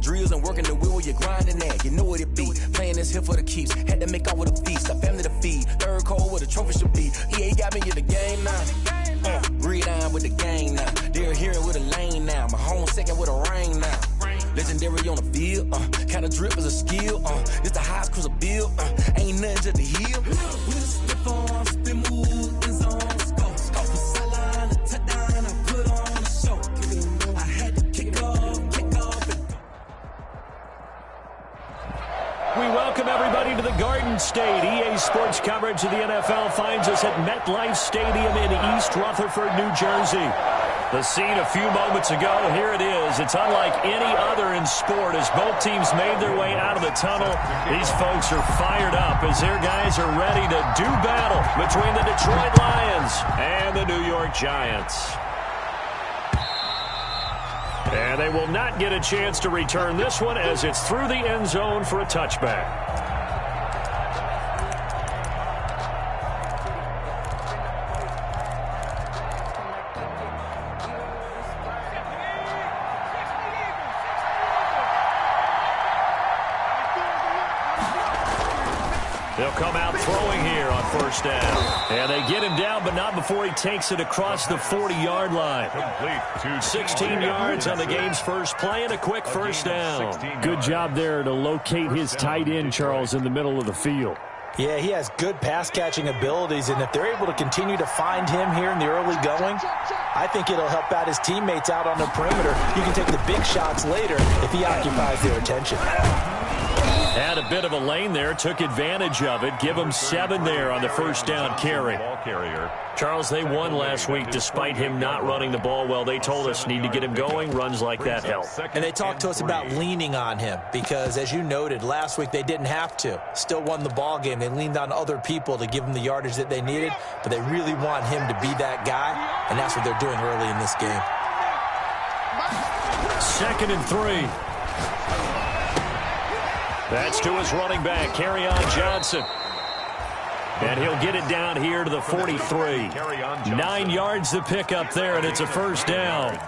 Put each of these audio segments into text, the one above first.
drills and working the wheel where you're grinding at. You know what it be. Playing this here for the keeps. Had to make off with a feast. Got family to feed. Third cold where the trophy should be. EA got me in the game now. Breed on with the gang now. They're here with a lane now. My home second with a rain now. Legendary on the field. Kinda drip is a skill. It's the highest cruiser bill. Ain't nothing to the hill. We just slip on, spin move, in zone, scope. For sideline, a touchdown, I put on a show. I had to kick off. We welcome everybody to the Garden State. EA Sports coverage of the NFL finds us at MetLife Stadium in East Rutherford, New Jersey. The scene a few moments ago, here it is. It's unlike any other in sport as both teams made their way out of the tunnel. These folks are fired up as their guys are ready to do battle between the Detroit Lions and the New York Giants. And they will not get a chance to return this one as it's through the end zone for a touchback. They'll come out throwing here on first down. And they get him down, but not before he takes it across the 40-yard line. 16 yards on the game's first play and a quick first down. Good job there to locate his tight end, Charles, in the middle of the field. Yeah, he has good pass-catching abilities, and if they're able to continue to find him here in the early going, I think it'll help out his teammates out on the perimeter. You can take the big shots later if he occupies their attention. Had a bit of a lane there, took advantage of it. Give him 7 there on the first down carry. Charles, they won last week despite him not running the ball well. They told us need to get him going. Runs like that help. And they talked to us about leaning on him because, as you noted, last week they didn't have to. Still won the ball game. They leaned on other people to give them the yardage that they needed, but they really want him to be that guy, and that's what they're doing early in this game. 2nd and 3. That's to his running back, Kerryon Johnson. And he'll get it down here to the 43. 9 yards to pick up there, and it's a first down.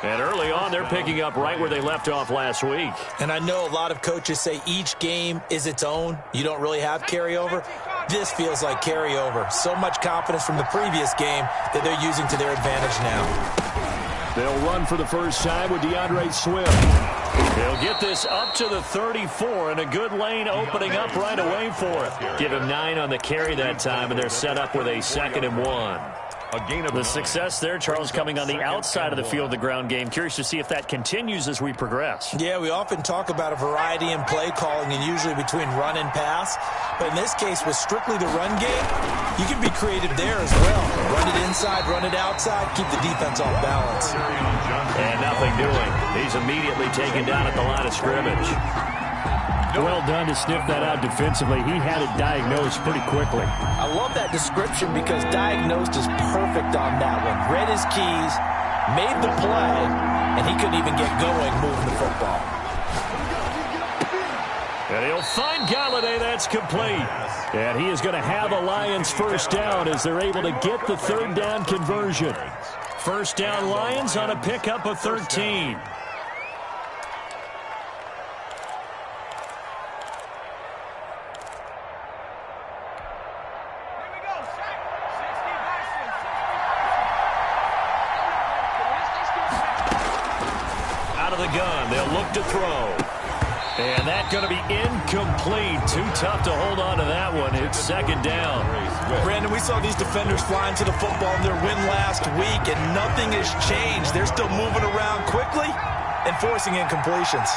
And early on, they're picking up right where they left off last week. And I know a lot of coaches say each game is its own. You don't really have carryover. This feels like carryover. So much confidence from the previous game that they're using to their advantage now. They'll run for the first time with DeAndre Swift. They'll get this up to the 34, and a good lane opening up right away for it. Give him 9 on the carry that time, and they're set up with a 2nd and 1. The success there, Charles, coming on the outside of the field, the ground game. Curious to see if that continues as we progress. Yeah, we often talk about a variety in play calling and usually between run and pass. But in this case, with strictly the run game, you can be creative there as well. Run it inside, run it outside, keep the defense off balance. And nothing doing. He's immediately taken down at the line of scrimmage. Well done to sniff that out defensively. He had it diagnosed pretty quickly. I love that description because diagnosed is perfect on that one. Read his keys, made the play, and he couldn't even get going moving the football. And he'll find Galladay. That's complete. And he is going to have a Lions first down as they're able to get the 3rd down conversion. First down Lions on a pickup of 13. Gun. They'll look to throw. And that's going to be incomplete. Too tough to hold on to that one. It's 2nd down. Brandon, we saw these defenders flying to the football in their win last week, and nothing has changed. They're still moving around quickly and forcing incompletions.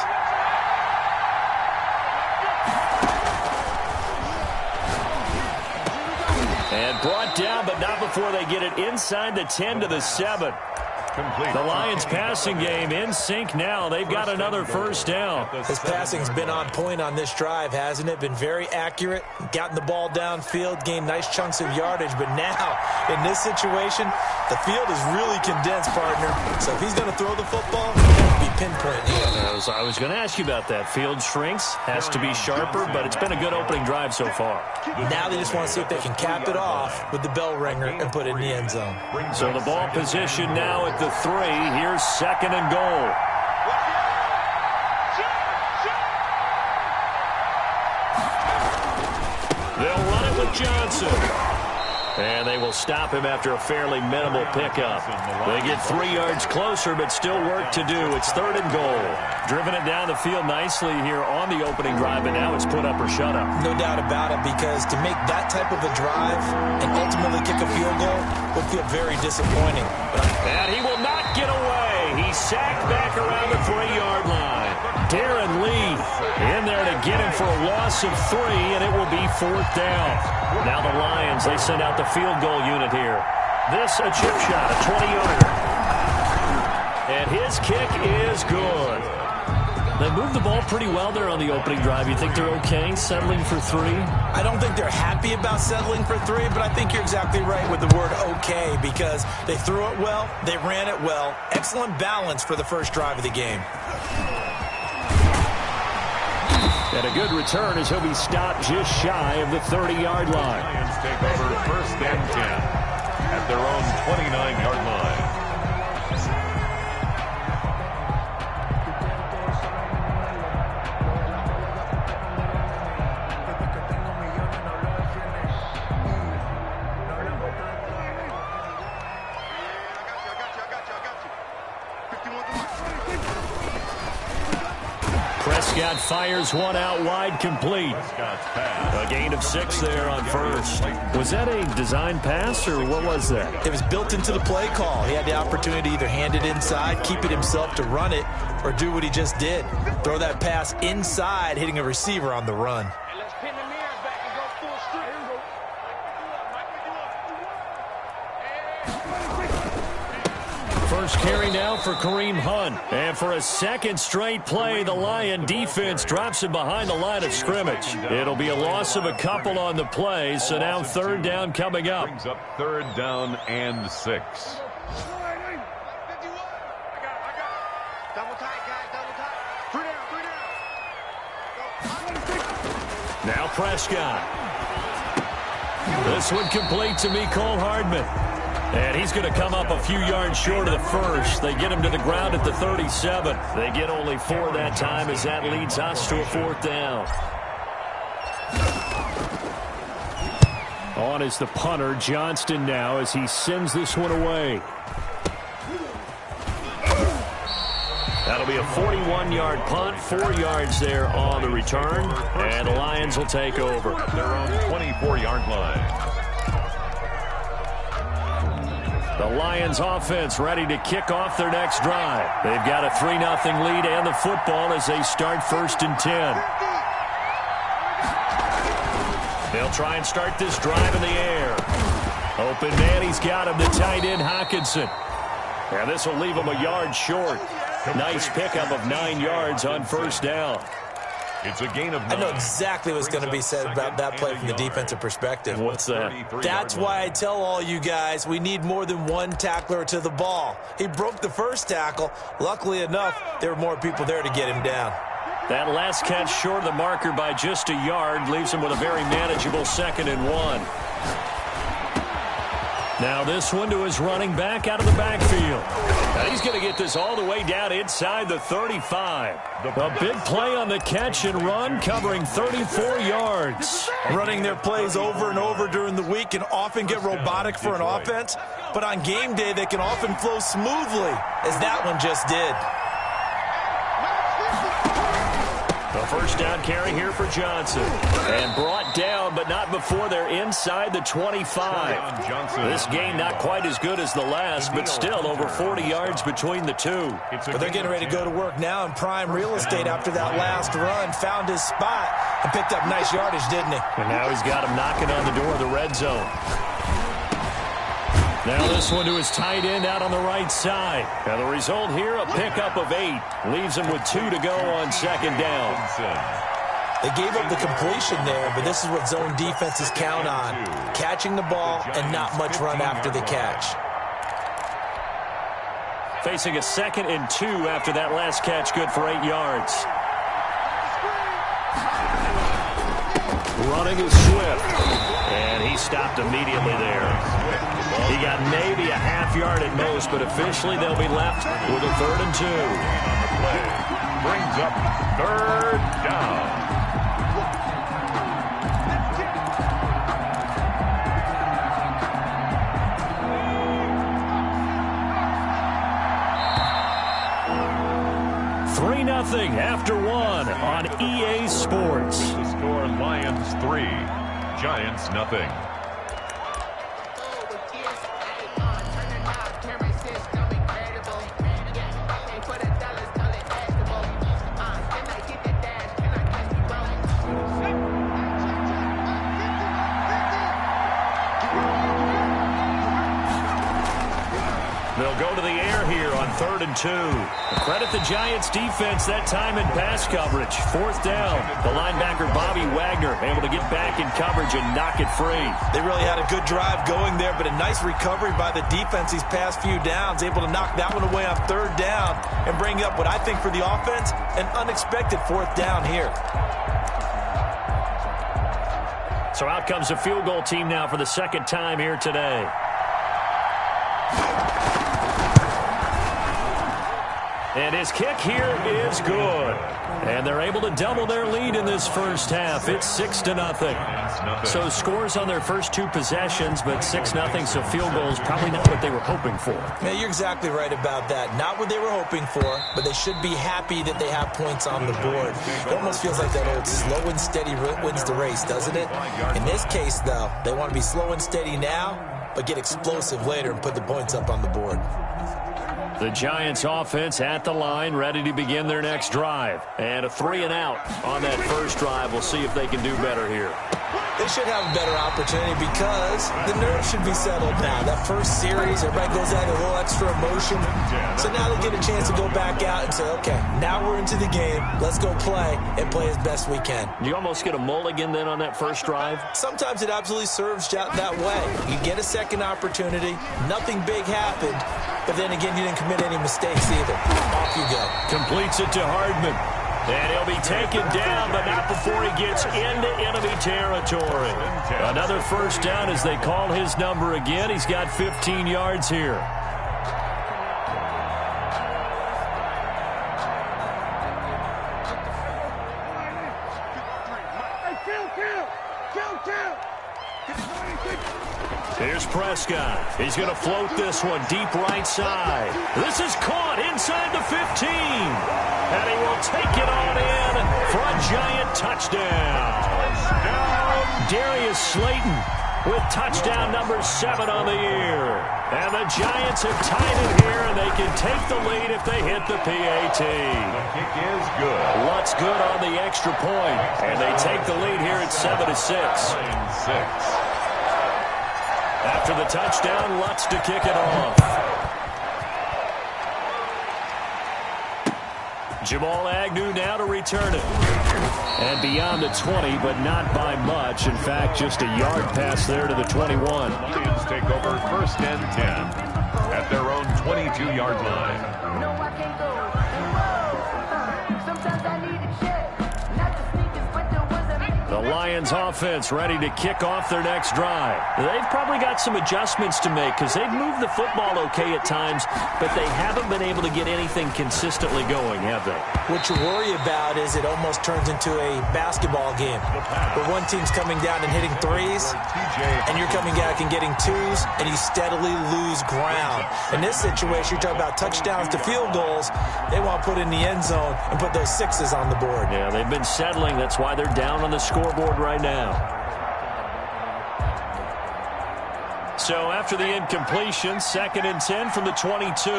And brought down, but not before they get it inside the 10 to the 7. The Lions passing game in sync now. They've got another first down. His passing's been on point on this drive, hasn't it? Been very accurate, gotten the ball downfield, gained nice chunks of yardage. But now, in this situation, the field is really condensed, partner. So if he's going to throw the football, he's going to be pinpoint here. I was going to ask you about that. Field shrinks, has to be sharper, but it's been a good opening drive so far. Now they just want to see if they can cap it off with the bell ringer and put it in the end zone. So the ball position now at the 3. Here's 2nd and goal. Johnson. And they will stop him after a fairly minimal pickup. They get 3 yards closer, but still work to do. It's 3rd and goal. Driven it down the field nicely here on the opening drive, and now it's put up or shut up. No doubt about it, because to make that type of a drive and ultimately kick a field goal would feel very disappointing. And he will not get away. He's sacked back around the 3-yard line. Darren Lee in there to get him for a loss of 3, and it will be 4th down. Now the Lions, they send out the field goal unit here. This a chip shot, a 20-yarder. And his kick is good. They moved the ball pretty well there on the opening drive. You think they're okay settling for 3? I don't think they're happy about settling for 3, but I think you're exactly right with the word okay, because they threw it well, they ran it well. Excellent balance for the first drive of the game. And a good return as he'll be stopped just shy of the 30-yard line. Lions take over 1st and 10 at their own 29-yard line. Prescott fires one out wide, complete. A gain of 6 there on first. Was that a design pass, or what was that? It was built into the play call. He had the opportunity to either hand it inside, keep it himself to run it, or do what he just did. Throw that pass inside, hitting a receiver on the run. First carry now for Kareem Hunt. And for a second straight play, the Lion defense drops him behind the line of scrimmage. It'll be a loss of a couple on the play, so now 3rd down coming up. Brings up 3rd down and 6. Now Prescott. This one complete to Mecole Hardman. And he's going to come up a few yards short of the first. They get him to the ground at the 37. They get only 4 that time as that leads us to a 4th down. On is the punter, Johnston, now as he sends this one away. That'll be a 41-yard punt, 4 yards there on the return. And the Lions will take over. Their own 24-yard line. The Lions offense ready to kick off their next drive. They've got a 3-0 lead and the football as they start 1st and 10. They'll try and start this drive in the air. Open man, he's got him, the tight end Hockenson. And this will leave him a yard short. Nice pickup of 9 yards on 1st down. It's a gain of 9. I know exactly what's going to be said about that play from the defensive perspective. What's that? That's why I tell all you guys we need more than one tackler to the ball. He broke the first tackle. Luckily enough, there were more people there to get him down. That last catch short of the marker by just a yard leaves him with a very manageable 2nd and 1. Now this one to his running back out of the backfield. Now he's going to get this all the way down inside the 35. A big play on the catch and run, covering 34 yards. Running their plays over and over during the week can often get robotic for an offense, but on game day they can often flow smoothly, as that one just did. The 1st down carry here for Johnson. And brought down, but not before they're inside the 25. This game not quite as good as the last, but still over 40 yards between the two. But they're getting ready to go to work now in prime real estate after that last run. Found his spot and picked up nice yardage, didn't he? And now he's got him knocking on the door of the red zone. Now this one to his tight end out on the right side. Now the result here, a pickup of 8. Leaves him with 2 to go on 2nd down. They gave up the completion there, but this is what zone defenses count on. Catching the ball and not much run after the catch. Facing a 2nd and 2 after that last catch, good for 8 yards. Running is Swift. And he stopped immediately there. He got maybe a half yard at most, but officially they'll be left with a 3rd and 2. Play brings up 3rd down. 3-0 after one on EA Sports. The score, Lions 3, Giants 0. They'll go to the air here on 3rd and 2. Credit the Giants defense that time in pass coverage. 4th down. The linebacker Bobby Wagner able to get back in coverage and knock it free. They really had a good drive going there, but a nice recovery by the defense these past few downs. Able to knock that one away on 3rd down and bring up what I think for the offense, an unexpected 4th down here. So out comes a field goal team now for the 2nd time here today. And his kick here is good. And they're able to double their lead in this first half. It's 6-0. So scores on their first 2 possessions, but 6-0, so field goals probably not what they were hoping for. Yeah, you're exactly right about that. Not what they were hoping for, but they should be happy that they have points on the board. It almost feels like that old slow and steady wins the race, doesn't it? In this case, though, they want to be slow and steady now, but get explosive later and put the points up on the board. The Giants offense at the line, ready to begin their next drive. And a 3-and-out on that first drive. We'll see if they can do better here. They should have a better opportunity because the nerves should be settled now. That first series, everybody goes out with a little extra emotion. So now they get a chance to go back out and say, okay, now we're into the game. Let's go play and play as best we can. Do you almost get a mulligan then on that first drive? Sometimes it absolutely serves that way. You get a second opportunity. Nothing big happened. But then again, you didn't commit any mistakes either. Off you go. Completes it to Hardman. And he'll be taken down, but not before he gets into enemy territory. Another first down as they call his number again. He's got 15 yards here. Here's Prescott. He's going to float this one deep right side. This is caught inside the 15. And he will take it on in for a Giant touchdown. Darius Slayton with touchdown number 7 on the year. And the Giants have tied it here, and they can take the lead if they hit the PAT. The kick is good. Lutz good on the extra point, and they take the lead here at 7-6. 9-6. After the touchdown, Lutz to kick it off. Jamal Agnew now to return it. And beyond the 20, but not by much. In fact, just a yard pass there to the 21. Lions take over 1st and 10 at their own 22-yard line. The Lions offense ready to kick off their next drive. They've probably got some adjustments to make because they've moved the football okay at times, but they haven't been able to get anything consistently going, have they? What you worry about is it almost turns into a basketball game where one team's coming down and hitting threes, and you're coming back and getting twos, and you steadily lose ground. In this situation, you're talking about touchdowns to field goals. They want to put in the end zone and put those 6s on the board. Yeah, they've been settling. That's why they're down on the scoreboard right now. So after the incompletion, 2nd and 10 from the 22.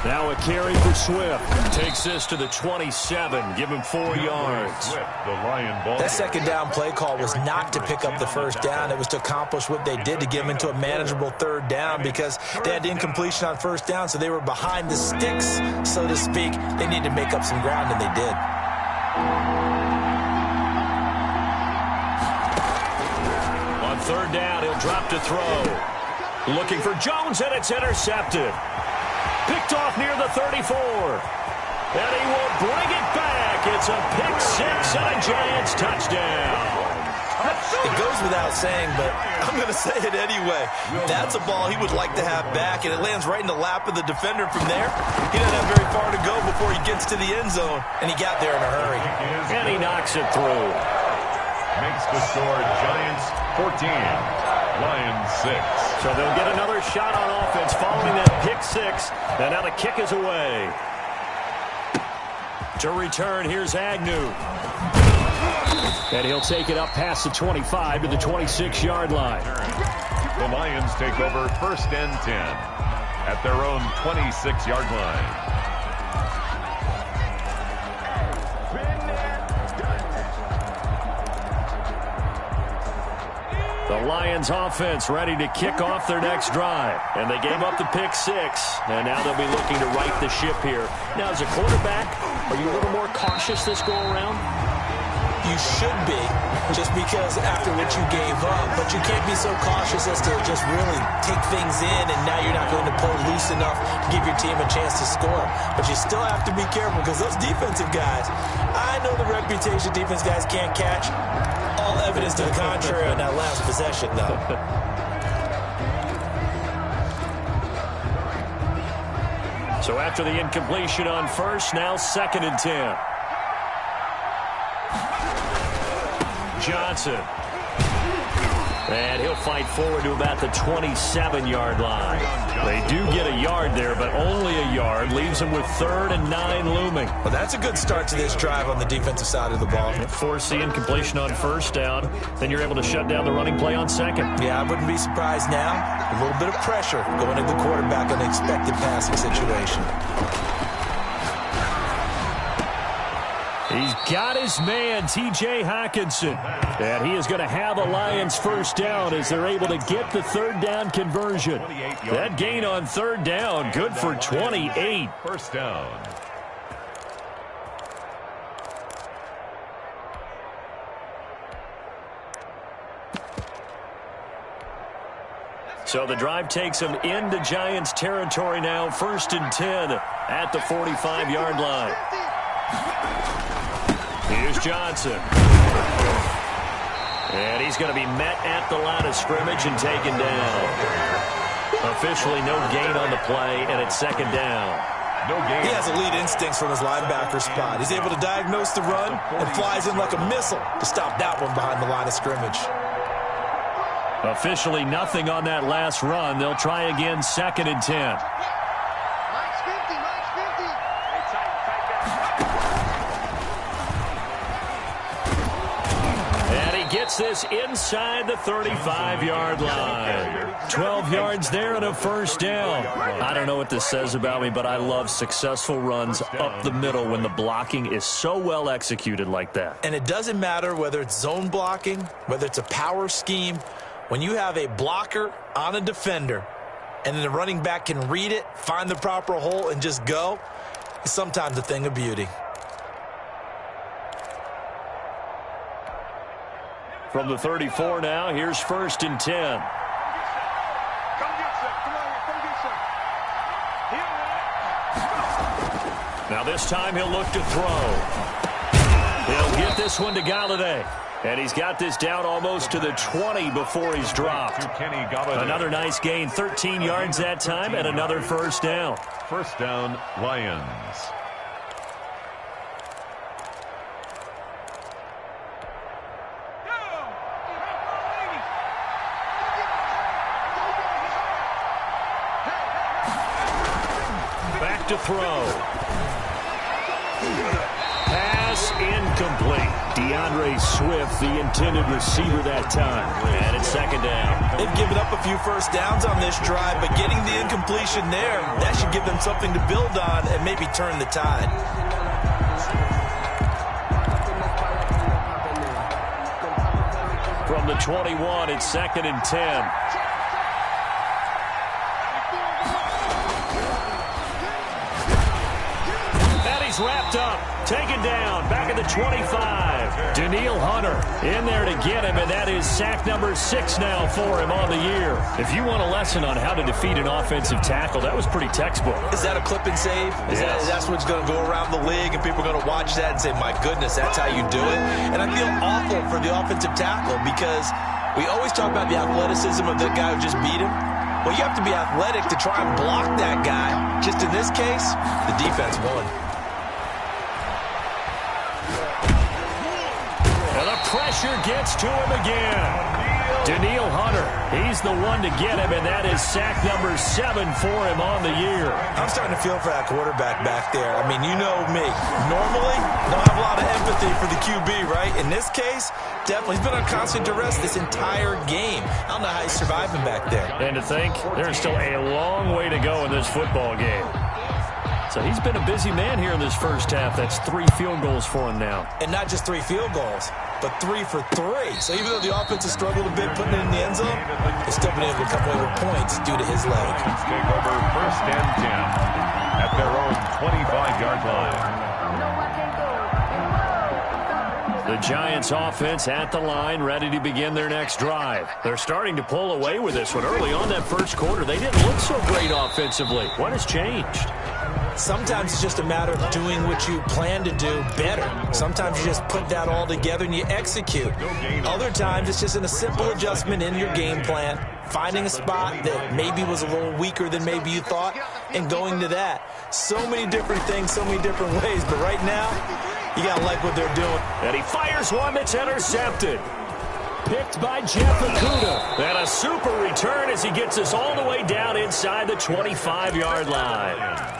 Now a carry for Swift. Takes this to the 27. Give him 4 yards. That second down play call was not to pick up the first down. It was to accomplish what they did to get them into a manageable 3rd down because they had the incompletion on 1st down, so they were behind the sticks, so to speak. They needed to make up some ground, and they did. On 3rd down, he'll drop to throw. Looking for Jones, and it's intercepted. Picked off near the 34. And he will bring it back. It's a pick 6 and a Giants touchdown. It goes without saying, but I'm going to say it anyway. That's a ball he would like to have back, and it lands right in the lap of the defender from there. He doesn't have very far to go before he gets to the end zone, and he got there in a hurry. And he knocks it through. Makes the score Giants 14, Lions 6. So they'll get another shot on offense following that pick six. And now the kick is away. To return, here's Agnew. And he'll take it up past the 25 to the 26-yard line. The Lions take over 1st and 10 at their own 26-yard line. The Lions offense ready to kick off their next drive. And they gave up the pick six. And now they'll be looking to right the ship here. Now, as a quarterback, are you a little more cautious this go-around? You should be, just because after what you gave up. But you can't be so cautious as to just really take things in, and now you're not going to pull loose enough to give your team a chance to score. But you still have to be careful, because those defensive guys, I know the reputation defense guys can't catch. All evidence to the contrary on that last possession, though. So after the incompletion on first, now 2nd and 10. Johnson. And he'll fight forward to about the 27-yard line. They do get a yard there, but only a yard. Leaves them with 3rd and 9 looming. Well, that's a good start to this drive on the defensive side of the ball. Force the incompletion on first down. Then you're able to shut down the running play on second. Yeah, I wouldn't be surprised now. A little bit of pressure going at the quarterback on the expected passing situation. He's got his man, T.J. Hockenson. And he is going to have a Lions first down as they're able to get the 3rd down conversion. That gain on 3rd down, good for 28. First down. So the drive takes them into Giants territory now. 1st and 10 at the 45-yard line. Here's Johnson. And he's going to be met at the line of scrimmage and taken down. Officially no gain on the play, and it's 2nd down. No gain. He has elite instincts from his linebacker spot. He's able to diagnose the run and flies in like a missile to stop that one behind the line of scrimmage. Officially nothing on that last run. They'll try again, 2nd and 10. Gets this inside the 35-yard line. 12 yards there and a first down. I don't know what this says about me, but I love successful runs up the middle when the blocking is so well executed like that. And it doesn't matter whether it's zone blocking, whether it's a power scheme. When you have a blocker on a defender and then the running back can read it, find the proper hole, and just go, it's sometimes a thing of beauty. From the 34 now, here's 1st and 10. Now this time he'll look to throw. He'll get this one to Galladay. And he's got this down almost to the 20 before he's dropped. Another nice gain, 13 yards that time, and another first down. First down, Lions. To throw. Pass incomplete. DeAndre Swift, the intended receiver that time. And it's 2nd down. They've given up a few first downs on this drive, but getting the incompletion there, that should give them something to build on and maybe turn the tide. From the 21, it's 2nd and 10. Wrapped up, taken down, back at the 25. Daniil Hunter in there to get him, and that is sack number 6 now for him on the year. If you want a lesson on how to defeat an offensive tackle, that was pretty textbook. Is that a clip and save? That's what's going to go around the league, and people are going to watch that and say, my goodness, that's how you do it? And I feel awful for the offensive tackle because we always talk about the athleticism of the guy who just beat him. Well, you have to be athletic to try and block that guy. Just in this case, the defense won. pressure gets to him again. Daniil Hunter, he's the one to get him, and that is sack number 7 for him on the year. I'm starting to feel for that quarterback back there. I mean, you know me. Normally, don't have a lot of empathy for the QB, right? In this case, definitely. He's been on constant duress this entire game. I don't know how he's surviving back there. And to think, there's still a long way to go in this football game. So he's been a busy man here in this first half. That's 3 field goals for him now. And not just 3 field goals, but 3 for 3. So even though the offense has struggled a bit putting it in the end zone, he's still been able to come away with points due to his leg. Take over first and 10 at their own 25-yard line. The Giants offense at the line, ready to begin their next drive. They're starting to pull away with this one. Early on that first quarter, they didn't look so great offensively. What has changed? Sometimes it's just a matter of doing what you plan to do better. Sometimes you just put that all together and you execute. Other times it's just a simple adjustment in your game plan, finding a spot that maybe was a little weaker than maybe you thought, and going to that. So many different things, so many different ways, but right now, you got to like what they're doing. And he fires one that's intercepted. Picked by Jeff Okudah. And a super return as he gets us all the way down inside the 25-yard line.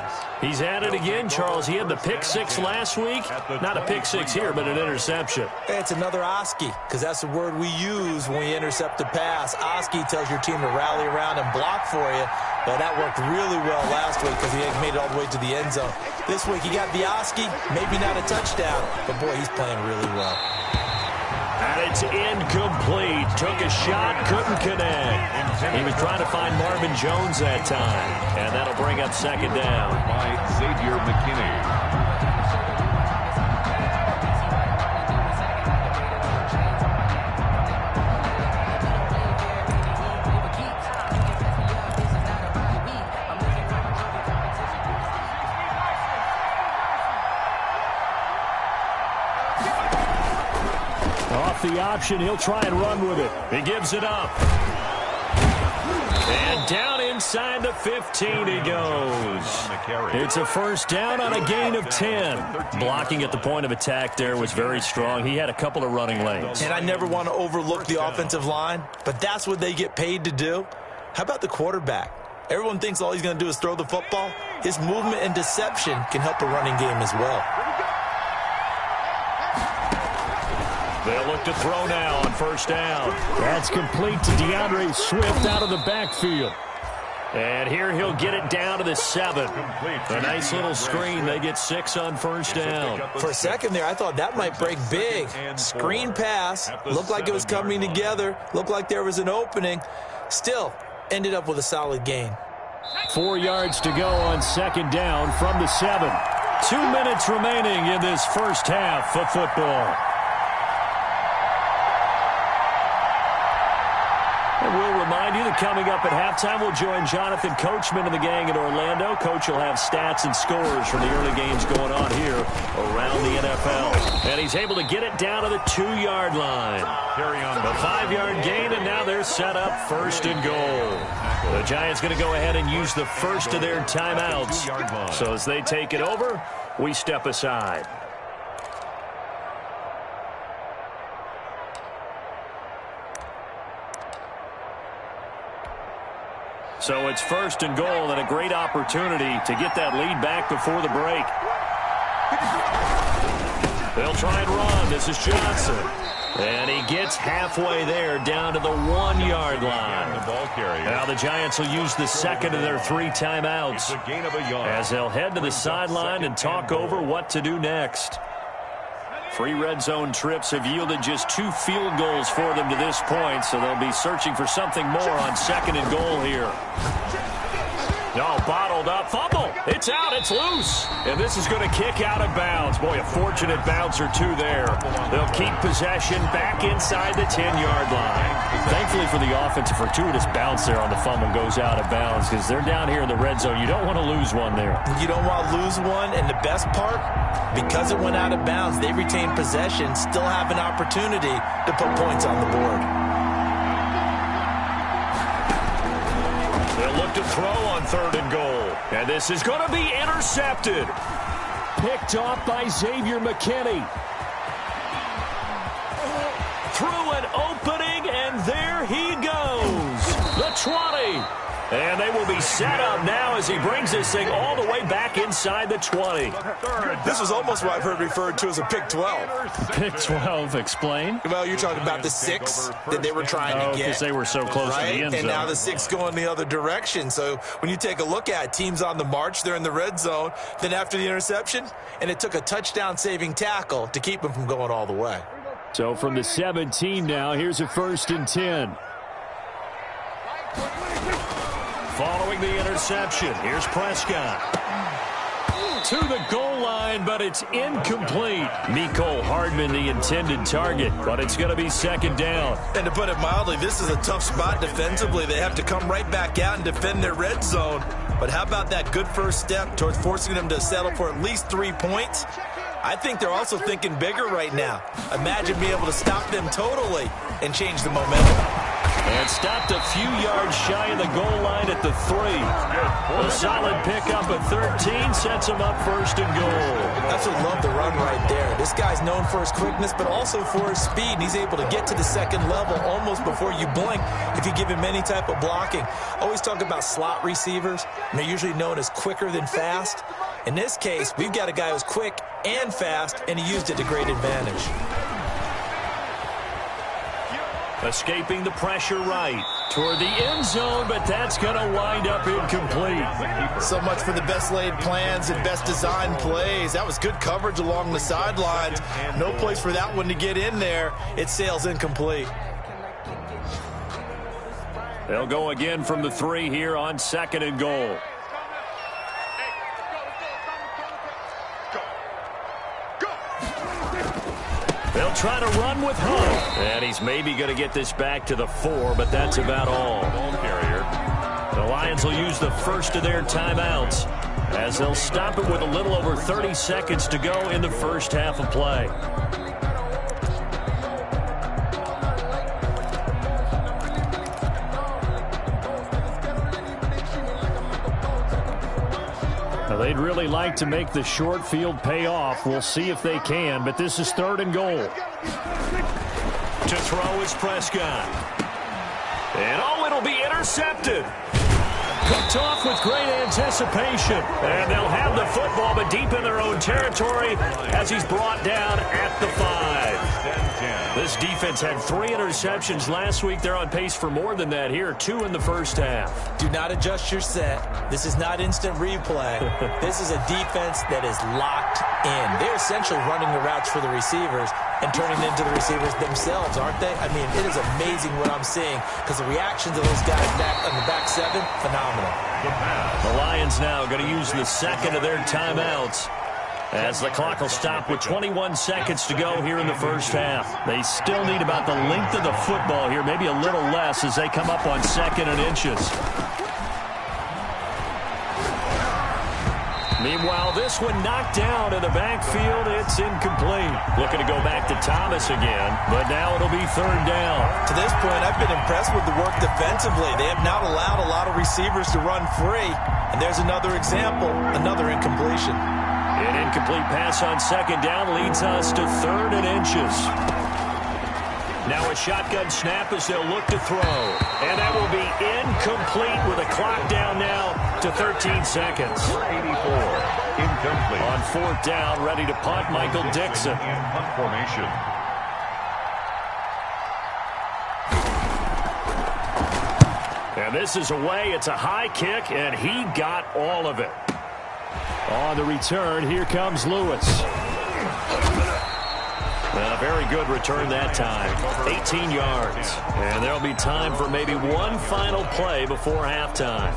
He's at it again, Charles. He had the pick 6 last week. Not a pick 6 here, but an interception. It's another Oski, because that's the word we use when we intercept a pass. Oski tells your team to rally around and block for you. But that worked really well last week because he had made it all the way to the end zone. This week he got the Oski, maybe not a touchdown, but boy, he's playing really well. And it's incomplete. Took a shot, couldn't connect. He was trying to find Marvin Jones that time. And that'll bring up second down. By Xavier McKinney. The option, he'll try and run with it. He gives it up. And down inside the 15 he goes. It's a first down on a gain of 10. Blocking at the point of attack there was very strong. He had a couple of running lanes. And I never want to overlook the offensive line, but that's what they get paid to do. How about the quarterback? Everyone thinks all he's going to do is throw the football. His movement and deception can help a running game as well. They'll look to throw now on first down. That's complete to DeAndre Swift out of the backfield. And here he'll get it down to the 7. A nice little screen. They get 6 on first down. For a second there, I thought that might break big. Screen pass. Looked like it was coming together. Looked like there was an opening. Still, ended up with a solid gain. 4 yards to go on second down from the 7. 2 minutes remaining in this first half of football. And we'll remind you that coming up at halftime, we'll join Jonathan Coachman and the gang in Orlando. Coach will have stats and scores from the early games going on here around the NFL. And he's able to get it down to the 2-yard line. Carry on. A 5-yard gain, and now they're set up first and goal. The Giants going to go ahead and use the first of their timeouts. So as they take it over, we step aside. So it's first and goal, and a great opportunity to get that lead back before the break. They'll try and run. This is Johnson. And he gets halfway there, down to the 1-yard line. Now the Giants will use the second of their 3 timeouts as they'll head to the sideline and talk over what to do next. 3 red zone trips have yielded just 2 field goals for them to this point, so they'll be searching for something more on second and goal here. No, bottled up, fumble. It's out, it's loose. And this is going to kick out of bounds. Boy, a fortunate bounce or 2 there. They'll keep possession back inside the 10-yard line. Thankfully for the offense, a fortuitous bounce there on the fumble goes out of bounds because they're down here in the red zone. You don't want to lose one there. You don't want to lose one, and the best part, because it went out of bounds, they retain possession, still have an opportunity to put points on the board. They'll look to throw on third and goal. And this is going to be intercepted. Picked off by Xavier McKinney. through an opening, and there he goes. The 20. And they will be set up now as he brings this thing all the way back inside the 20. This was almost what I've heard referred to as a pick 12. Pick 12, explain? Well, you're talking about the 6 that they were trying to get. Because they were so close to the end zone. And now the 6 going the other direction. So when you take a look at teams on the march, they're in the red zone. Then after the interception, and it took a touchdown-saving tackle to keep them from going all the way. So from the 17 now, here's a 1st and 10. Following the interception, here's Prescott. To the goal line, but it's incomplete. Mecole Hardman, the intended target, but it's going to be 2nd down. And to put it mildly, this is a tough spot defensively. They have to come right back out and defend their red zone. But how about that good first step towards forcing them to settle for at least 3 points? I think they're also thinking bigger right now. Imagine being able to stop them totally and change the momentum. And stopped a few yards shy of the goal line at the 3. A solid pickup at 13 sets him up 1st and goal. That's what love the run right there. This guy's known for his quickness, but also for his speed. And he's able to get to the 2nd level almost before you blink if you give him any type of blocking. Always talk about slot receivers, and they're usually known as quicker than fast. In this case, we've got a guy who's quick and fast, and he used it to great advantage. Escaping the pressure right toward the end zone, but that's going to wind up incomplete. So much for the best laid plans and best designed plays. That was good coverage along the sidelines. No place for that one to get in there. It sails incomplete. They'll go again from the 3 here on 2nd and goal. They'll try to run with Hunt. And he's maybe going to get this back to the 4, but that's about all. The Lions will use the first of their timeouts as they'll stop it with a little over 30 seconds to go in the first half of play. Now, they'd really like to make the short field pay off. We'll see if they can, but this is 3rd and goal. To throw is Prescott. And it'll be intercepted. Picked off with great anticipation. And they'll have the football, but deep in their own territory as he's brought down at the 5. This defense had 3 interceptions last week. They're on pace for more than that here. 2 in the first half. Do not adjust your set. This is not instant replay. This is a defense that is locked in. They're essentially running the routes for the receivers and turning into the receivers themselves, aren't they? I mean, it is amazing what I'm seeing because the reactions of those guys back on the back 7, phenomenal. The Lions now going to use the 2nd of their timeouts as the clock will stop with 21 seconds to go here in the first half. They still need about the length of the football here, maybe a little less as they come up on 2nd and inches. Meanwhile, this one knocked down in the backfield. It's incomplete. Looking to go back to Thomas again, but now it'll be 3rd down. To this point, I've been impressed with the work defensively. They have not allowed a lot of receivers to run free. And there's another example, another incompletion. An incomplete pass on 2nd down leads us to 3rd and inches. Now a shotgun snap as they'll look to throw. And that will be incomplete with a clock down now to 13 seconds. 84, incomplete. On 4th down, ready to punt, Michael Dixon. In punt formation. And this is away. It's a high kick, and he got all of it. On the return, here comes Lewis. And a very good return that time. 18 yards. And there'll be time for maybe one final play before halftime.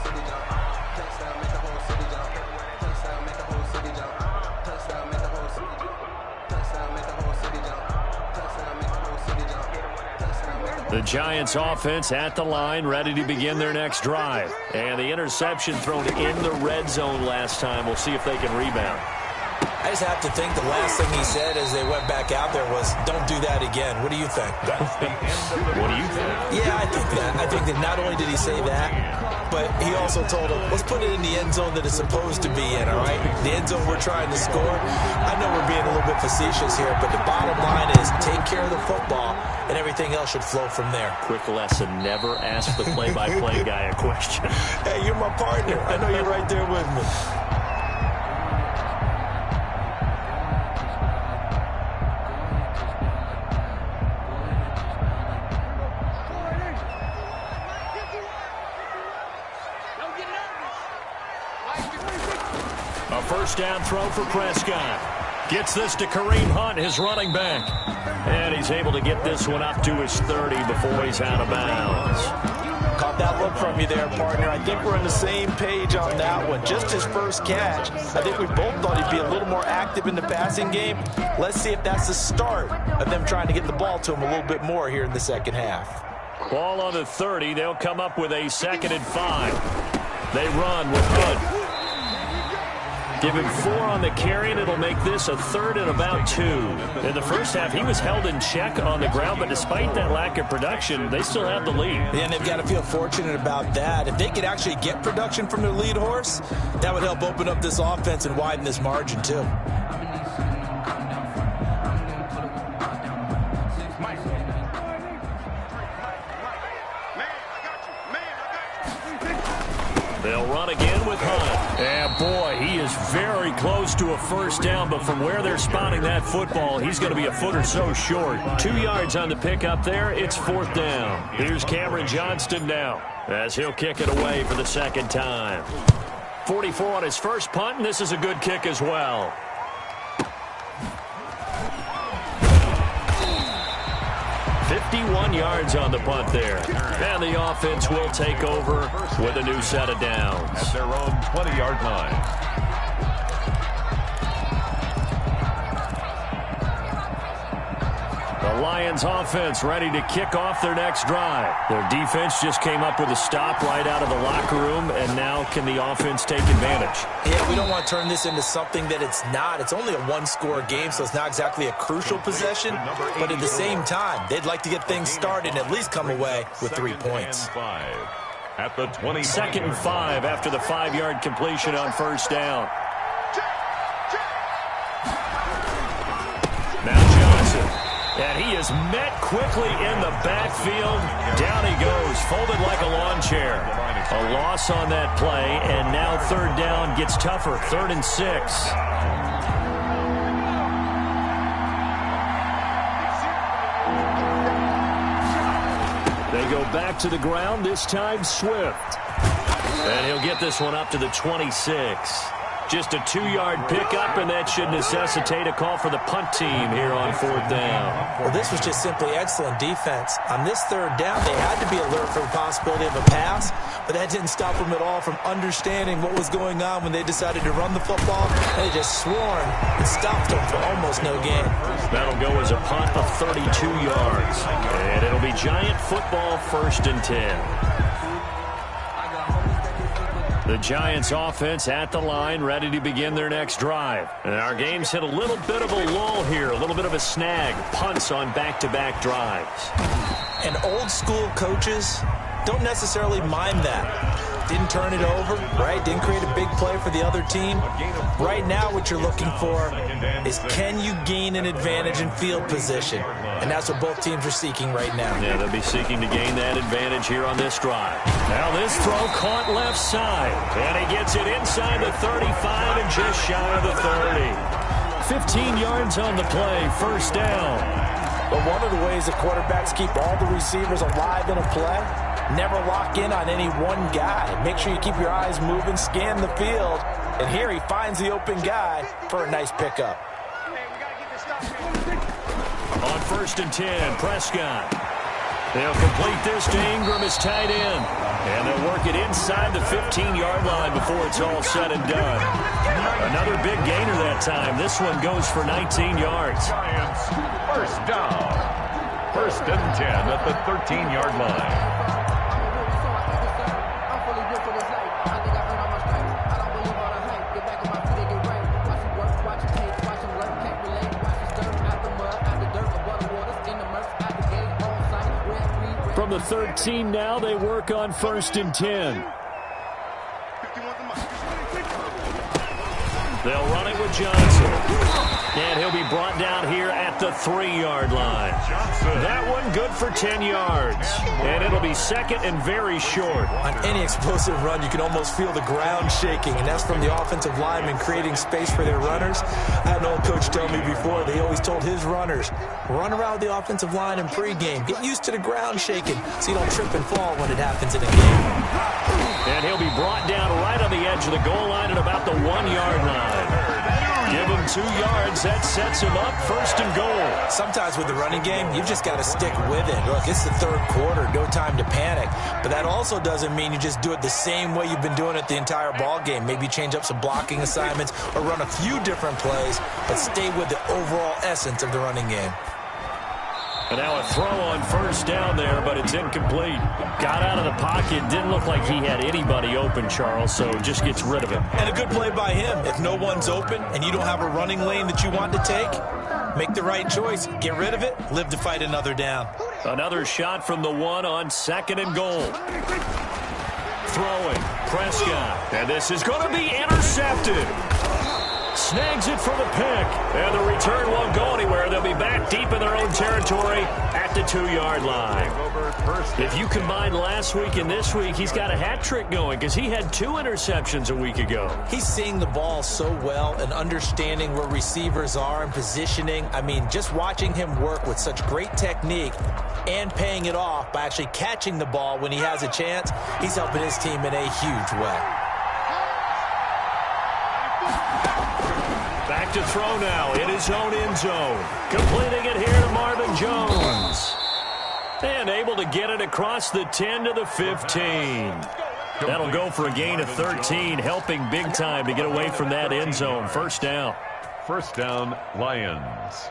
The Giants offense at the line, ready to begin their next drive. And the interception thrown in the red zone last time. We'll see if they can rebound. I just have to think the last thing he said as they went back out there was, don't do that again. What do you think? That's the end of the What do you think? Yeah, I think that. I think that not only did he say that, but he also told him, let's put it in the end zone that it's supposed to be in, all right? The end zone we're trying to score. I know we're being a little bit facetious here, but the bottom line is take care of the football, and everything else should flow from there. Quick lesson, never ask the play-by-play guy a question. Hey, you're my partner. I know you're right there with me. A first down throw for Prescott. Gets this to Kareem Hunt, his running back. And he's able to get this one up to his 30 before he's out of bounds. Caught that look from you there, partner. I think we're on the same page on that one. Just his first catch. I think we both thought he'd be a little more active in the passing game. Let's see if that's the start of them trying to get the ball to him a little bit more here in the second half. Ball on the 30. They'll come up with a 2nd and 5. They run with Hunt. Give him 4 on the carry, and it'll make this a 3rd and about 2. In the first half, he was held in check on the ground, but despite that lack of production, they still have the lead. Yeah, and they've got to feel fortunate about that. If they could actually get production from their lead horse, that would help open up this offense and widen this margin, too. They'll run again with Hunt. And boy, he is very close to a first down, but from where they're spotting that football, he's going to be a foot or so short. 2 yards on the pickup there. It's 4th down. Here's Cameron Johnston now as he'll kick it away for the second time. 44 on his first punt, and this is a good kick as well. $51 yards on the punt there. And the offense will take over with a new set of downs. At their own 20-yard line. The Lions offense ready to kick off their next drive. Their defense just came up with a stop right out of the locker room, and now can the offense take advantage? Yeah, we don't want to turn this into something that it's not. It's only a one-score game, so it's not exactly a crucial possession. But at the same time, they'd like to get things started and at least come away with 3 points. At the 20. 2nd and 5 after the 5-yard completion on first down. Now Johnson. And he is met quickly in the backfield. Down he goes, folded like a lawn chair. A loss on that play, and now 3rd down gets tougher. 3rd and 6. They go back to the ground, this time Swift. And he'll get this one up to the 26. Just a 2-yard pickup, and that should necessitate a call for the punt team here on 4th down. Well, this was just simply excellent defense. On this 3rd down, they had to be alert for the possibility of a pass, but that didn't stop them at all from understanding what was going on when they decided to run the football. They just swarmed and stopped them for almost no gain. That'll go as a punt of 32 yards. And it'll be Giant football, 1st and 10. The Giants offense at the line, ready to begin their next drive. And our game's hit a little bit of a lull here, a little bit of a snag. Punts on back-to-back drives. And old school coaches don't necessarily mind that. Didn't turn it over, right? Didn't create a big play for the other team. Right now what you're looking for is, can you gain an advantage in field position? And that's what both teams are seeking right now. Yeah, they'll be seeking to gain that advantage here on this drive. Now this throw caught left side. And he gets it inside the 35 and just shy of the 30. 15 yards on the play, 1st down. But one of the ways that quarterbacks keep all the receivers alive in a play, never lock in on any one guy. Make sure you keep your eyes moving, scan the field. And here he finds the open guy for a nice pickup. On 1st and 10, Prescott. They'll complete this to Ingram as tight end. And they'll work it inside the 15-yard line before it's all said and done. Another big gainer that time. This one goes for 19 yards. Giants, first down. 1st and 10 at the 13-yard line. From the 13 now, they work on 1st and 10. They'll run it with Johnson. And he'll be brought down here at the 3-yard line. That one good for 10 yards. And it'll be 2nd and very short. On any explosive run, you can almost feel the ground shaking, and that's from the offensive linemen creating space for their runners. I had an old coach tell me before, they always told his runners, run around the offensive line in pregame. Get used to the ground shaking so you don't trip and fall when it happens in a game. And he'll be brought down right on the edge of the goal line at about the 1-yard line. Give him 2 yards. That sets him up 1st and goal. Sometimes with the running game, you've just got to stick with it. Look, it's the 3rd quarter. No time to panic. But that also doesn't mean you just do it the same way you've been doing it the entire ball game. Maybe change up some blocking assignments or run a few different plays, but stay with the overall essence of the running game. And now a throw on 1st down there, but it's incomplete. Got out of the pocket. Didn't look like he had anybody open, Charles, so just gets rid of it. And a good play by him. If no one's open and you don't have a running lane that you want to take, make the right choice. Get rid of it. Live to fight another down. Another shot from the 1 on 2nd and goal. Throwing. Prescott. And this is going to be intercepted. Snags it for the pick. And the return won't go anywhere. They'll be back deep in their own territory at the 2-yard line. If you combine last week and this week, he's got a hat trick going because he had 2 interceptions a week ago. He's seeing the ball so well and understanding where receivers are and positioning. I mean, just watching him work with such great technique and paying it off by actually catching the ball when he has a chance, he's helping his team in a huge way. Back to throw now in his own end zone. Completing it here to Marvin Jones. And able to get it across the 10 to the 15. That'll go for a gain of 13, helping big time to get away from that end zone. 1st down. 1st down, Lions.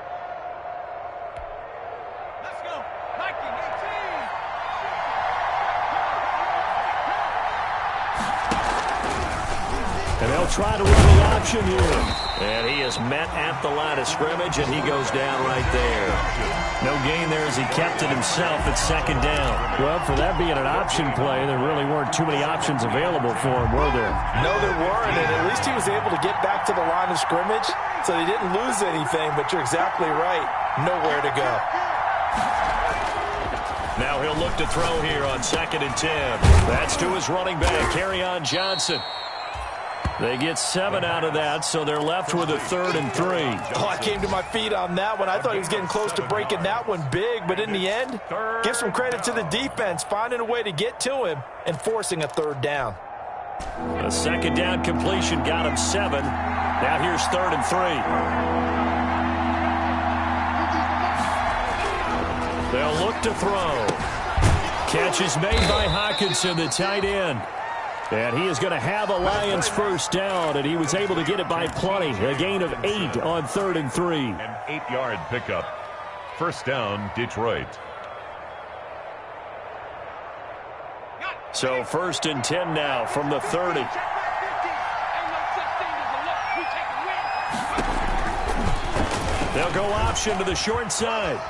And they'll try to run the option here. And he is met at the line of scrimmage, and he goes down right there. No gain there as he kept it himself at 2nd down. Well, for that being an option play, there really weren't too many options available for him, were there? No, there weren't, and at least he was able to get back to the line of scrimmage, so he didn't lose anything, but you're exactly right. Nowhere to go. Now he'll look to throw here on 2nd and 10. That's to his running back, Kerryon Johnson. They get 7 out of that, so they're left with a 3rd and 3. Oh, I came to my feet on that one. I thought he was getting close to breaking that one big, but in the end, give some credit to the defense, finding a way to get to him and forcing a 3rd down. A 2nd down completion got him 7. Now here's 3rd and 3. They'll look to throw. Catch is made by Hockenson, the tight end. And he is going to have a Lions 1st down, and he was able to get it by plenty. A gain of 8 on 3rd and 3. An 8-yard pickup. 1st down, Detroit. So 1st and 10 now from the 30. They'll go option to the short side.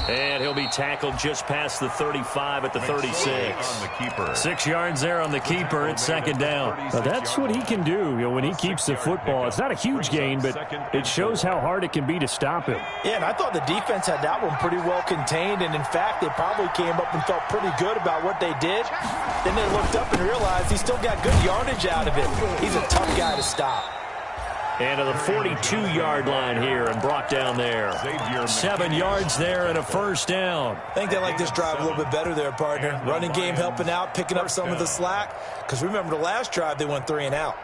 And he'll be tackled just past the 35 at the 36. 6 yards there on the keeper at 2nd down. Well, that's what he can do, when he keeps the football. It's not a huge gain, but it shows how hard it can be to stop him. Yeah, and I thought the defense had that one pretty well contained, and in fact, they probably came up and felt pretty good about what they did. Then they looked up and realized he still got good yardage out of it. He's a tough guy to stop. And to the 42-yard line here and brought down there. 7 yards there and a 1st down. I think they like this drive a little bit better there, partner. Running game helping out, picking up some of the slack. Because remember the last drive, they went 3 and out.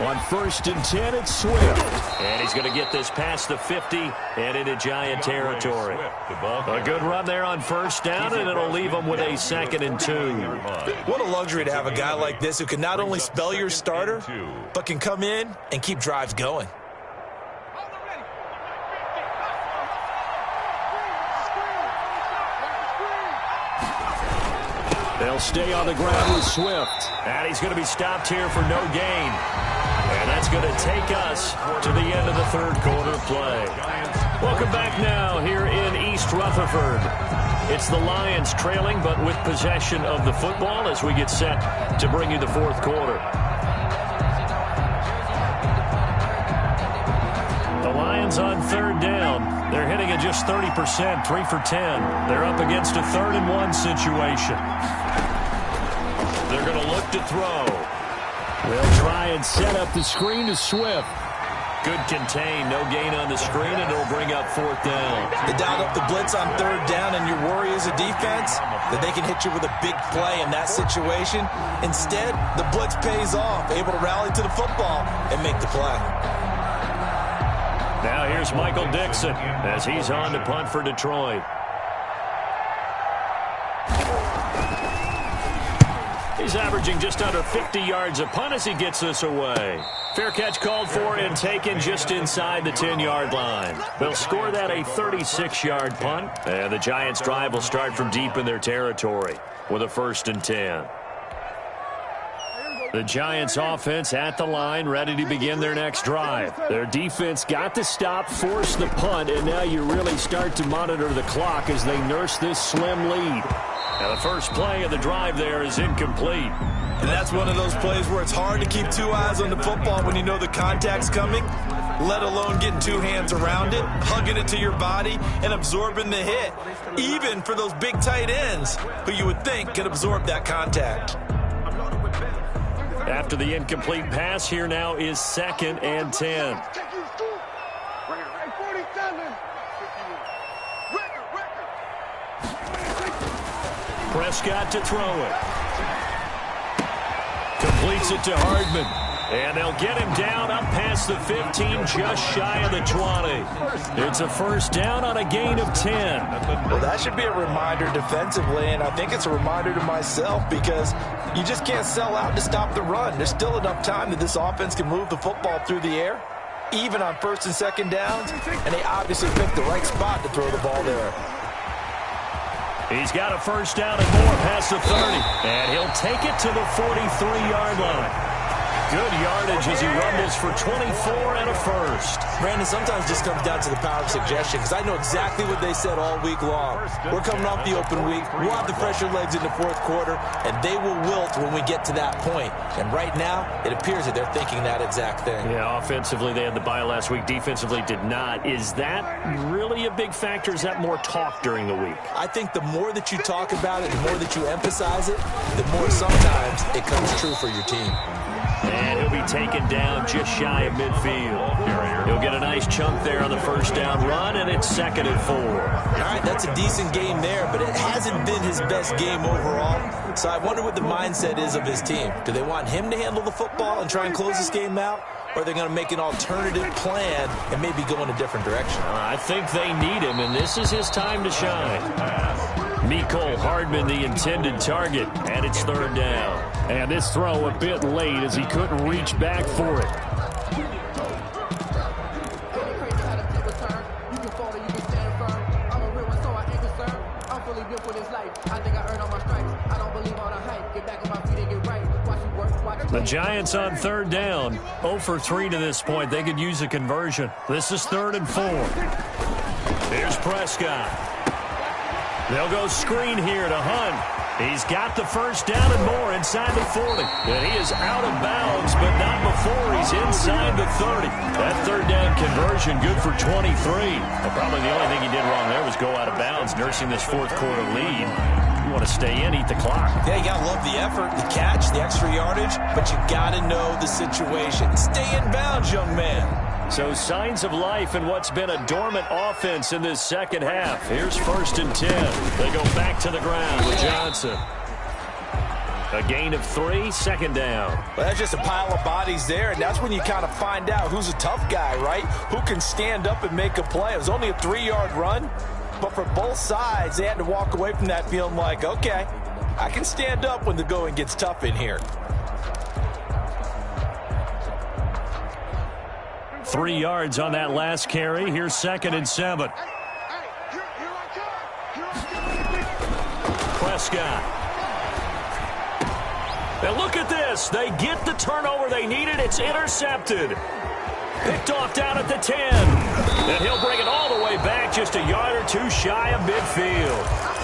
On 1st and 10, it's Swift. And he's going to get this past the 50 and into Giant territory. A good run there on 1st down, and it'll leave them with a 2nd and 2. What a luxury to have a guy like this who can not only spell your starter, but can come in and keep drives going. They'll stay on the ground with Swift. And he's going to be stopped here for no gain. And that's going to take us to the end of the third quarter play. Welcome back now here in East Rutherford. It's the Lions trailing, but with possession of the football as we get set to bring you the fourth quarter. The Lions on third down. They're hitting at just 30%, 3 for 10. They're up against a 3rd-and-1 situation. They're going to look to throw. They'll try and set up the screen to Swift. Good contain, no gain on the screen, and it'll bring up 4th down. They dialed up the blitz on 3rd down, and your worry as a defense that they can hit you with a big play in that situation. Instead, the blitz pays off, able to rally to the football and make the play. Now here's Michael Dixon as he's on to punt for Detroit. He's averaging just under 50 yards a punt as he gets this away. Fair catch called for and taken just inside the 10-yard line. They'll score that a 36-yard punt, and the Giants' drive will start from deep in their territory with a 1st and 10. The Giants' offense at the line, ready to begin their next drive. Their defense got the stop, forced the punt, and now you really start to monitor the clock as they nurse this slim lead. Now the first play of the drive there is incomplete. And that's one of those plays where it's hard to keep 2 eyes on the football when you know the contact's coming, let alone getting 2 hands around it, hugging it to your body, and absorbing the hit, even for those big tight ends who you would think could absorb that contact. After the incomplete pass, here now is 2nd and 10. Prescott to throw it. Completes it to Hardman. And they'll get him down up past the 15, just shy of the 20. It's a 1st down on a gain of 10. Well, that should be a reminder defensively, and I think it's a reminder to myself because you just can't sell out to stop the run. There's still enough time that this offense can move the football through the air, even on 1st and 2nd downs, and they obviously picked the right spot to throw the ball there. He's got a 1st down and more past the 30, and he'll take it to the 43-yard line. Good yardage as he rumbles for 24 and a 1st. Brandon, sometimes just comes down to the power of suggestion because I know exactly what they said all week long. We're coming off the open week. We'll have the fresher legs in the 4th quarter, and they will wilt when we get to that point. And right now, it appears that they're thinking that exact thing. Yeah, offensively, they had the bye last week. Defensively, did not. Is that really a big factor? Is that more talk during the week? I think the more that you talk about it, the more that you emphasize it, the more sometimes it comes true for your team. And he'll be taken down just shy of midfield. He'll get a nice chunk there on the 1st down run, and it's 2nd and 4. All right, that's a decent game there, but it hasn't been his best game overall. So I wonder what the mindset is of his team. Do they want him to handle the football and try and close this game out? Or are they going to make an alternative plan and maybe go in a different direction? I think they need him, and this is his time to shine. Mecole Hardman, the intended target, and it's 3rd down. And this throw a bit late as he couldn't reach back for it. The Giants on 3rd down, 0 for 3 to this point. They could use a conversion. This is 3rd and 4. Here's Prescott. They'll go screen here to Hunt. He's got the 1st down and more inside the 40. And he is out of bounds, but not before he's inside the 30. That 3rd down conversion good for 23. And probably the only thing he did wrong there was go out of bounds, nursing this 4th quarter lead. You want to stay in, eat the clock. Yeah, you got to love the effort, the catch, the extra yardage, but you got to know the situation. Stay in bounds, young man. So signs of life in what's been a dormant offense in this 2nd half. Here's 1st and 10. They go back to the ground with Johnson. A gain of 3, 2nd down. Well, that's just a pile of bodies there, and that's when you kind of find out who's a tough guy, right? Who can stand up and make a play. It was only a 3-yard run, but for both sides, they had to walk away from that feeling like, okay, I can stand up when the going gets tough in here. 3 yards on that last carry. Here's 2nd and 7. Prescott. And look at this. They get the turnover they needed. It's intercepted. Picked off down at the 10. And he'll bring it all the way back just a yard or two shy of midfield.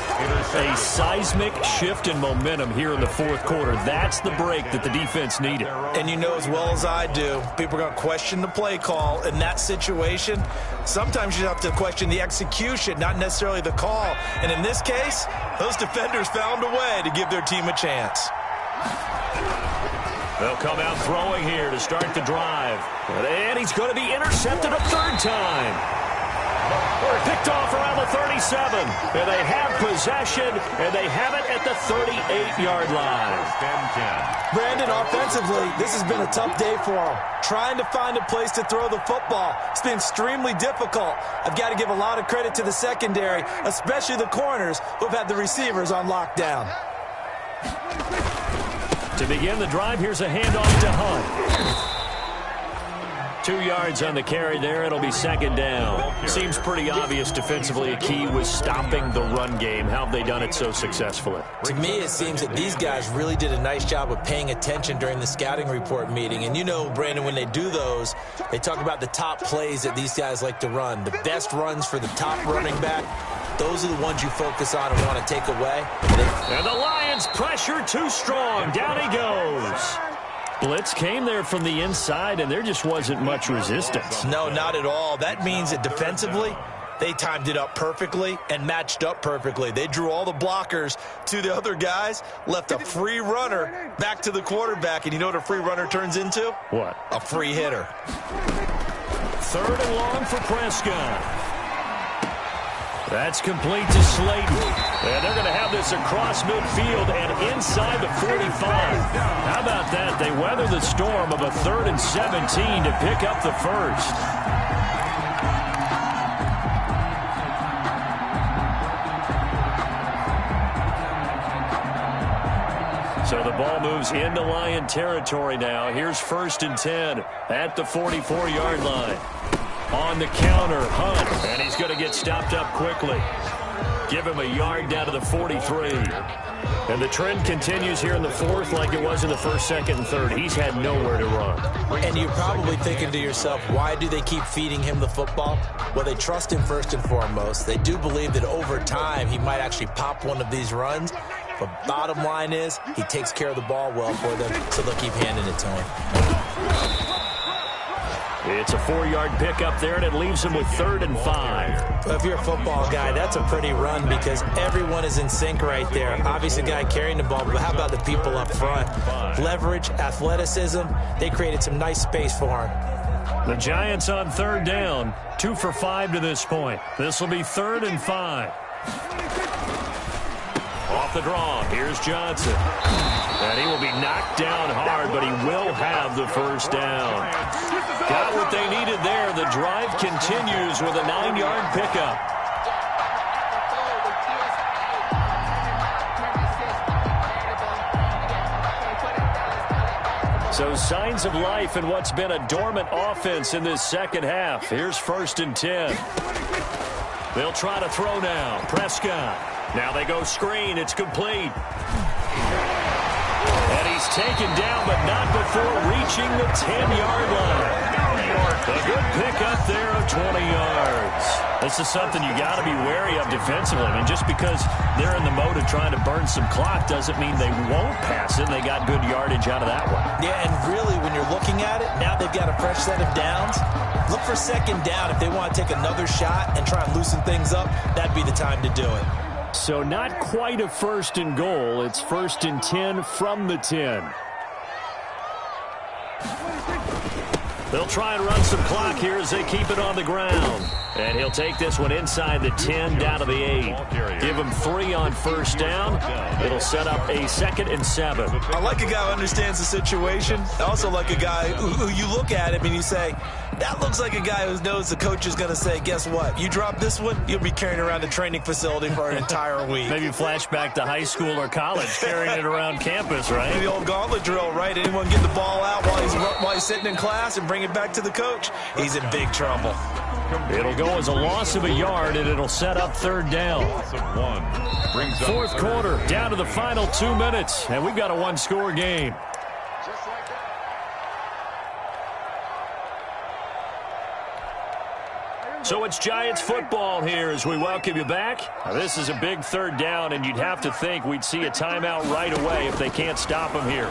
A seismic shift in momentum here in the fourth quarter. That's the break that the defense needed. And you know as well as I do, people are going to question the play call in that situation. Sometimes you have to question the execution, not necessarily the call. And in this case, those defenders found a way to give their team a chance. They'll come out throwing here to start the drive. And he's going to be intercepted a third time. Picked off around the 37. And they have possession, and they have it at the 38-yard line. Brandon, offensively, this has been a tough day for them. Trying to find a place to throw the football. It's been extremely difficult. I've got to give a lot of credit to the secondary, especially the corners who've had the receivers on lockdown. To begin the drive, here's a handoff to Hunt. 2 yards on the carry there. It'll be second down. Seems pretty obvious defensively a key was stopping the run game. How have they done it so successfully? To me, it seems that these guys really did a nice job of paying attention during the scouting report meeting. And you know, Brandon, when they do those, they talk about the top plays that these guys like to run. The best runs for the top running back. Those are the ones you focus on and want to take away. And the Lions pressure too strong. Down he goes. Blitz came there from the inside, and there just wasn't much resistance. No, not at all. That means that defensively, they timed it up perfectly and matched up perfectly. They drew all the blockers to the other guys, left a free runner back to the quarterback. And you know what a free runner turns into? What? A free hitter. Third and long for Prescott. That's complete to Slayton. And they're going to have this across midfield and inside the 45. How about that? They weather the storm of a 3rd and 17 to pick up the first. So the ball moves into Lion territory now. Here's 1st and 10 at the 44-yard line. On the counter, Hunt, and he's going to get stopped up quickly. Give him a yard down to the 43. And the trend continues here in the fourth like it was in the first, second, and third. He's had nowhere to run. And you're probably thinking to yourself, why do they keep feeding him the football? Well, they trust him first and foremost. They do believe that over time he might actually pop one of these runs. But bottom line is he takes care of the ball well for them, so they'll keep handing it to him. It's a 4-yard pickup there, and it leaves him with 3rd and 5. Well, if you're a football guy, that's a pretty run because everyone is in sync right there. Obviously, the guy carrying the ball, but how about the people up front? Leverage, athleticism, they created some nice space for him. The Giants on 3rd down, 2 for 5 to this point. This will be 3rd and 5. Off the draw, here's Johnson. And he will be knocked down hard, but he will have the first down. Got what they needed there. The drive continues with a 9-yard pickup. So signs of life in what's been a dormant offense in this second half. Here's 1st and 10. They'll try to throw now. Prescott. Now they go screen. It's complete. And he's taken down, but not before reaching the 10-yard line. A good pickup there of 20 yards. This is something you got to be wary of defensively. I mean, just because they're in the mode of trying to burn some clock doesn't mean they won't pass it. They got good yardage out of that one. Yeah, and really, when you're looking at it, now they've got a fresh set of downs. Look for 2nd down. If they want to take another shot and try and loosen things up, that'd be the time to do it. So not quite a 1st and goal. It's 1st and 10 from the 10. They'll try and run some clock here as they keep it on the ground. And he'll take this one inside the 10 down to the 8. Give him 3 on 1st down. It'll set up a 2nd and 7. I like a guy who understands the situation. I also like a guy who you look at him and you say, that looks like a guy who knows the coach is going to say, guess what? You drop this one, you'll be carrying around the training facility for an entire week. Maybe flashback to high school or college, carrying it around campus, right? The old gauntlet drill, right? Anyone get the ball out while he's sitting in class and bring it back to the coach? He's in big trouble. It'll go as a loss of a yard, and it'll set up third down. Fourth quarter, down to the final 2 minutes, and we've got a one-score game. So it's Giants football here as we welcome you back. Now, this is a big third down, and you'd have to think we'd see a timeout right away if they can't stop him here.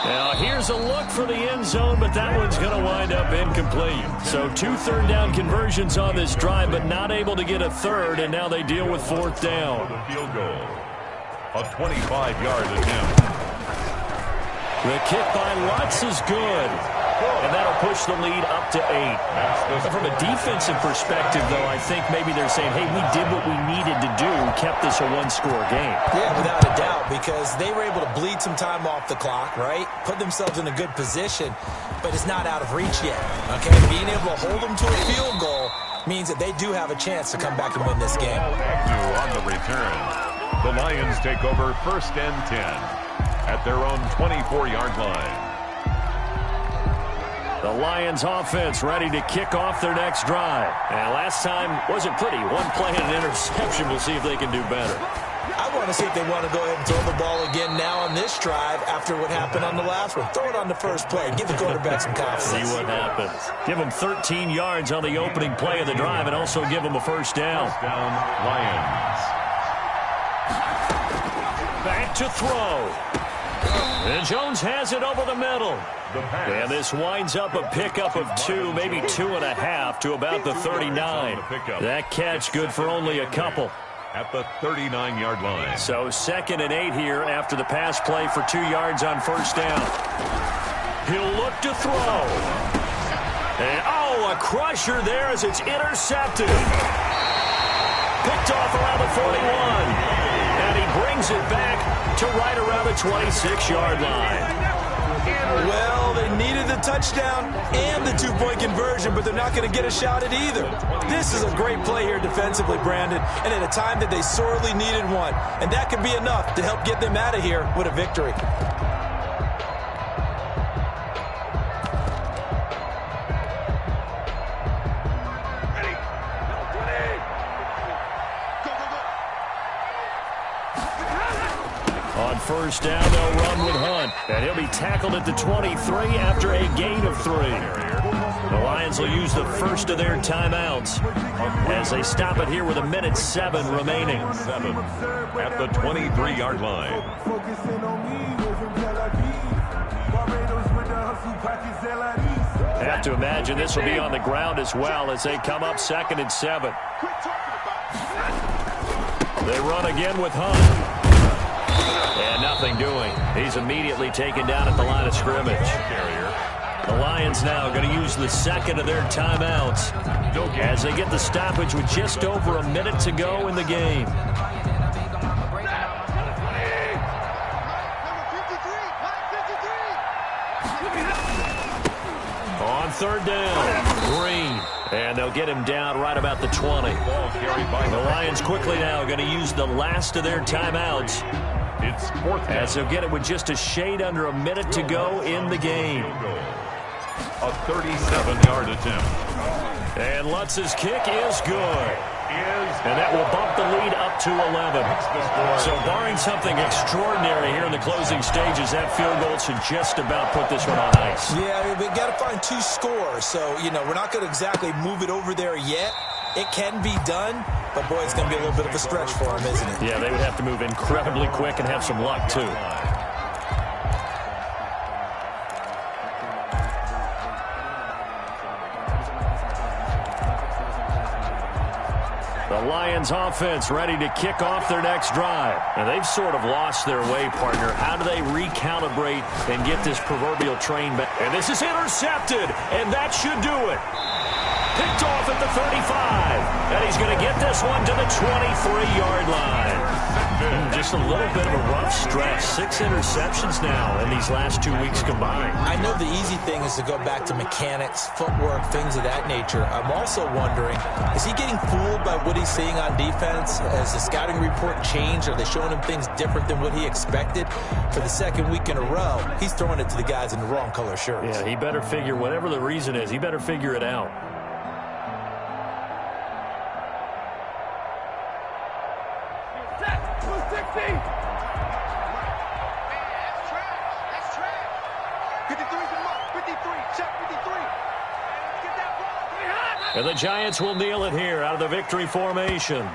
Now, here's a look for the end zone, but that one's going to wind up incomplete. So 2 third-down conversions on this drive, but not able to get a third, and now they deal with fourth down. The field goal, a 25-yard attempt. The kick by Lutz is good. And that'll push the lead up to 8. From a defensive perspective, though, I think maybe they're saying, hey, we did what we needed to do, kept this a one-score game. Yeah, without a doubt, because they were able to bleed some time off the clock, right? Put themselves in a good position, but it's not out of reach yet, okay? Being able to hold them to a field goal means that they do have a chance to come back and win this game. On the return, the Lions take over 1st and 10 at their own 24-yard line. The Lions offense ready to kick off their next drive. And last time wasn't pretty. One play and an interception. We'll see if they can do better. I want to see if they want to go ahead and throw the ball again now on this drive after what happened on the last one. Throw it on the first play. Give the quarterback some confidence. See what happens. Give them 13 yards on the opening play of the drive and also give them a first down. First down, Lions. Back to throw. And Jones has it over the middle. And this winds up a pickup of 2, maybe 2.5 to about the 39. That catch good for only a couple. At the 39-yard line. So 2nd and 8 here after the pass play for 2 yards on first down. He'll look to throw. And a crusher there as it's intercepted. Picked off around the 41. And he brings it back to right around the 26-yard line. Well, they needed the touchdown and the 2-point conversion, but they're not going to get a shot at either. This is a great play here defensively, Brandon, and at a time that they sorely needed one. And that could be enough to help get them out of here with a victory. On first down, they'll run with Hunt. And he'll be tackled at the 23 after a gain of 3. The Lions will use the first of their timeouts as they stop it here with 1:07 remaining. 7 at the 23-yard line. Have to imagine this will be on the ground as well as they come up 2nd and 7. They run again with Hunt. And nothing doing. He's immediately taken down at the line of scrimmage. The Lions now going to use the 2nd of their timeouts as they get the stoppage with just over a minute to go in the game. On third down, Green. And they'll get him down right about the 20. The Lions quickly now going to use the last of their timeouts. It's 4th down. As they'll get it with just a shade under a minute to go in the game. A 37-yard attempt. And Lutz's kick is good. And that will bump the lead up to 11. So barring something extraordinary here in the closing stages, that field goal should just about put this one on ice. Yeah, we've got to find 2 scores. So, we're not going to exactly move it over there yet. It can be done, but boy, it's going to be a little bit of a stretch for them, isn't it? Yeah, they would have to move incredibly quick and have some luck, too. The Lions offense ready to kick off their next drive. And they've sort of lost their way, partner. How do they recalibrate and get this proverbial train back? And this is intercepted, and that should do it. Picked off at the 35. And he's going to get this one to the 23-yard line. Just a little bit of a rough stretch. 6 interceptions now in these last 2 weeks combined. I know the easy thing is to go back to mechanics, footwork, things of that nature. I'm also wondering, is he getting fooled by what he's seeing on defense? Has the scouting report changed? Are they showing him things different than what he expected? For the second week in a row, he's throwing it to the guys in the wrong color shirts. Yeah, he better figure, whatever the reason is, he better figure it out. And the Giants will kneel it here out of the victory formation.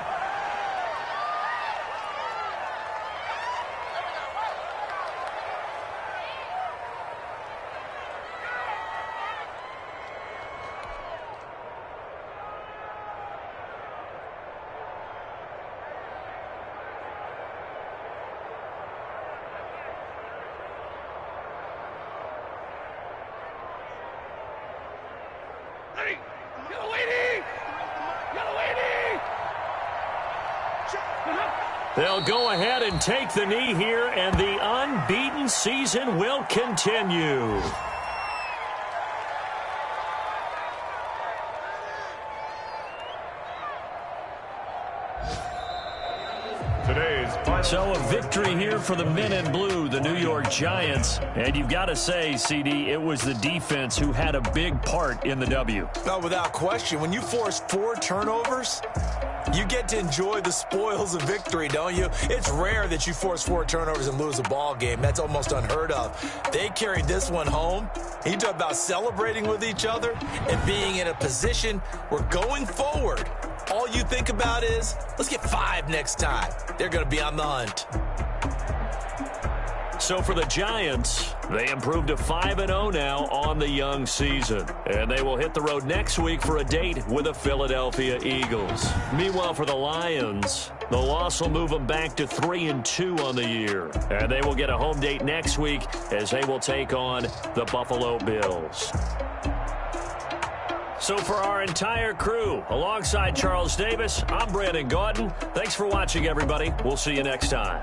They'll go ahead and take the knee here, and the unbeaten season will continue. So a victory here for the men in blue, the New York Giants. And you've got to say, CD, it was the defense who had a big part in the W. No, without question. When you force 4 turnovers, you get to enjoy the spoils of victory, don't you? It's rare that you force 4 turnovers and lose a ball game. That's almost unheard of. They carried this one home. You talk about celebrating with each other and being in a position where going forward, all you think about is, let's get 5 next time. They're going to be on the hunt. So for the Giants, they improved to 5-0 now on the young season. And they will hit the road next week for a date with the Philadelphia Eagles. Meanwhile, for the Lions, the loss will move them back to 3-2 on the year. And they will get a home date next week as they will take on the Buffalo Bills. So for our entire crew, alongside Charles Davis, I'm Brandon Gaudin. Thanks for watching, everybody. We'll see you next time.